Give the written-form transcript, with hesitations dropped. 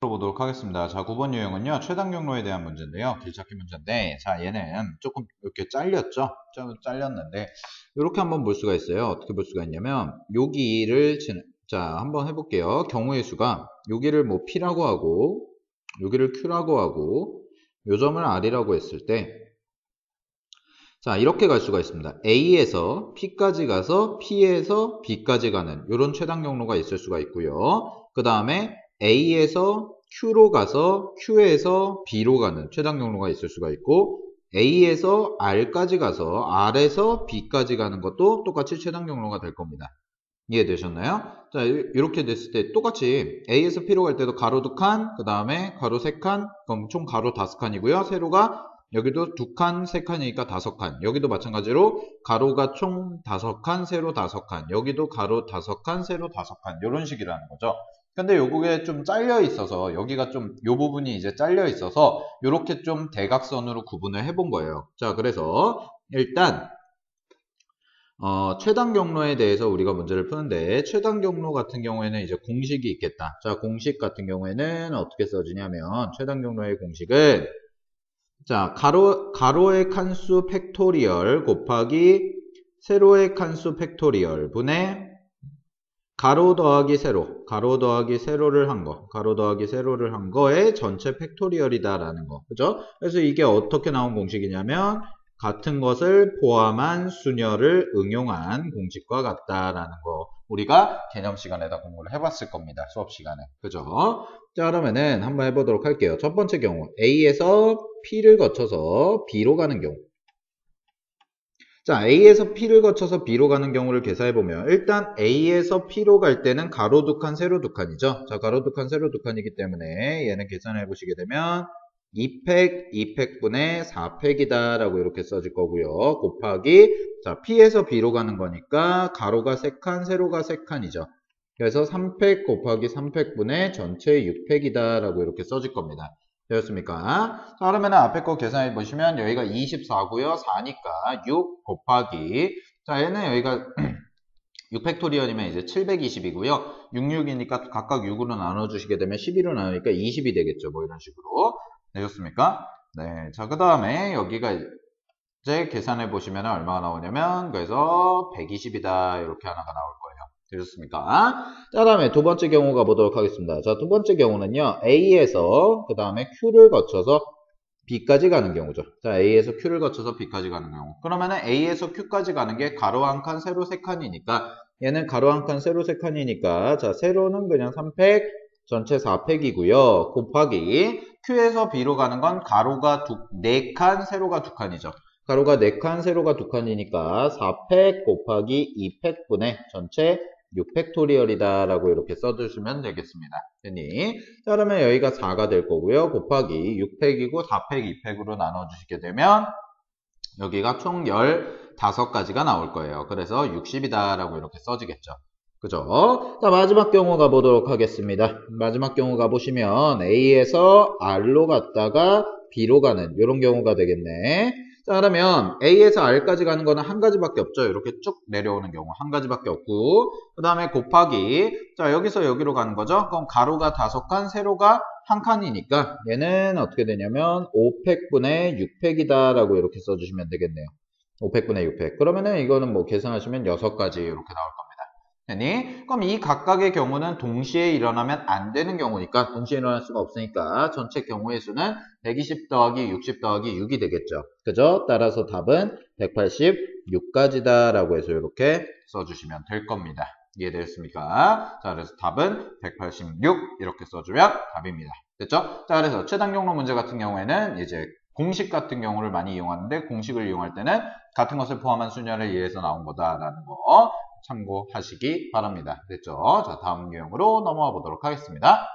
들어보도록 하겠습니다. 자, 9번 유형은요, 최단 경로에 대한 문제인데요. 길찾기 문제인데, 자, 얘는 조금 이렇게 잘렸죠? 좀 잘렸는데, 이렇게 한번 볼 수가 있어요. 어떻게 볼 수가 있냐면, 여기를, 자, 한번 해볼게요. 경우의 수가, 여기를 뭐 P라고 하고, 여기를 Q라고 하고, 요 점을 R이라고 했을 때, 자, 이렇게 갈 수가 있습니다. A에서 P까지 가서 P에서 B까지 가는 이런 최단 경로가 있을 수가 있고요. 그 다음에 A에서 Q로 가서 Q에서 B로 가는 최단 경로가 있을 수가 있고, A에서 R까지 가서 R에서 B까지 가는 것도 똑같이 최단 경로가 될 겁니다. 이해되셨나요? 자, 이렇게 됐을 때 똑같이 A에서 P로 갈 때도 가로 2칸, 그 다음에 가로 3칸, 그럼 총 가로 5칸이고요. 세로가 여기도 2칸, 3칸이니까 5칸. 여기도 마찬가지로 가로가 총 5칸, 세로 5칸. 여기도 가로 5칸, 세로 5칸. 이런 식이라는 거죠. 근데 요게 좀 잘려 있어서 여기가 좀 요 부분이 이제 잘려 있어서 요렇게 좀 대각선으로 구분을 해본 거예요. 자, 그래서 일단 최단 경로에 대해서 우리가 문제를 푸는데, 최단 경로 같은 경우에는 이제 공식이 있겠다. 자, 공식 같은 경우에는 어떻게 써지냐면, 최단 경로의 공식은, 자, 가로의 칸수 팩토리얼 곱하기 세로의 칸수 팩토리얼 분의 가로 더하기 세로를 한 거, 가로 더하기 세로를 한 거의 전체 팩토리얼이다라는 거. 그죠? 그래서 이게 어떻게 나온 공식이냐면, 같은 것을 포함한 수녀를 응용한 공식과 같다라는 거. 우리가 개념 시간에다 공부를 해봤을 겁니다. 수업 시간에. 그죠? 자, 그러면은 한번 해보도록 할게요. 첫 번째 경우, A에서 P를 거쳐서 B로 가는 경우. 자, A에서 P를 거쳐서 B로 가는 경우를 계산해보면, 일단 A에서 P로 갈 때는 가로 2칸, 세로 2칸이죠. 자, 가로 2칸, 세로 2칸이기 때문에 얘는 계산해보시게 되면 2팩, 2팩분의 4팩이다 라고 이렇게 써질 거고요. 곱하기, 자, P에서 B로 가는 거니까 가로가 3칸, 세로가 3칸이죠. 그래서 3팩 곱하기 3팩분의 전체 6팩이다 라고 이렇게 써질 겁니다. 되었습니까? 자, 그러면 앞에 거 계산해 보시면 여기가 24고요. 4니까 6 곱하기, 자, 얘는 여기가 6팩토리얼이면 이제 720이고요. 66이니까 각각 6으로 나눠주시게 되면 12로 나누니까 20이 되겠죠. 뭐 이런 식으로. 되셨습니까? 네. 자, 그 다음에 여기가 이제 계산해 보시면 얼마가 나오냐면, 그래서 120이다. 이렇게 하나가 나올 거예요. 되셨습니까? 자, 다음에 두 번째 경우 가보도록 하겠습니다. 자, 두 번째 경우는요, A에서 그 다음에 Q를 거쳐서 B까지 가는 경우죠. 자, A에서 Q를 거쳐서 B까지 가는 경우. 그러면은 A에서 Q까지 가는 게 가로 1칸, 세로 3칸이니까, 얘는 가로 1칸, 세로 3칸이니까, 자, 세로는 그냥 3팩, 전체 4팩이고요. 곱하기, Q에서 B로 가는 건 가로가 4칸, 세로가 2칸이죠. 가로가 4칸, 세로가 2칸이니까 4팩 곱하기 2팩분의 전체 6팩토리얼이다 라고 이렇게 써주시면 되겠습니다. 됐니? 자, 그러면 여기가 4가 될 거고요. 곱하기 6팩이고 4팩, 2팩으로 나눠주시게 되면 여기가 총 15가지가 나올 거예요. 그래서 60이다 라고 이렇게 써지겠죠. 그죠? 자, 마지막 경우 가보도록 하겠습니다. 마지막 경우 가보시면 A에서 R로 갔다가 B로 가는 이런 경우가 되겠네. 자, 그러면 A에서 R까지 가는 거는 한 가지밖에 없죠. 이렇게 쭉 내려오는 경우 한 가지밖에 없고, 그 다음에 곱하기, 자, 여기서 여기로 가는 거죠. 그럼 가로가 5칸, 세로가 1칸이니까 얘는 어떻게 되냐면 5팩분의 6팩이다 라고 이렇게 써주시면 되겠네요. 5팩분의 6팩. 그러면은 이거는 뭐 계산하시면 6가지 이렇게 나올 겁니다. 되니? 그럼 이 각각의 경우는 동시에 일어나면 안 되는 경우니까, 동시에 일어날 수가 없으니까 전체 경우의 수는 120 더하기 60 더하기 6이 되겠죠. 그죠? 따라서 답은 186가지다 라고 해서 이렇게 써주시면 될 겁니다. 이해되셨습니까? 자, 그래서 답은 186 이렇게 써주면 답입니다. 됐죠? 자, 그래서 최단 경로 문제 같은 경우에는 이제 공식 같은 경우를 많이 이용하는데, 공식을 이용할 때는 같은 것을 포함한 수녀를 이해해서 나온 거다라는 거 참고하시기 바랍니다. 됐죠? 자, 다음 유형으로 넘어가 보도록 하겠습니다.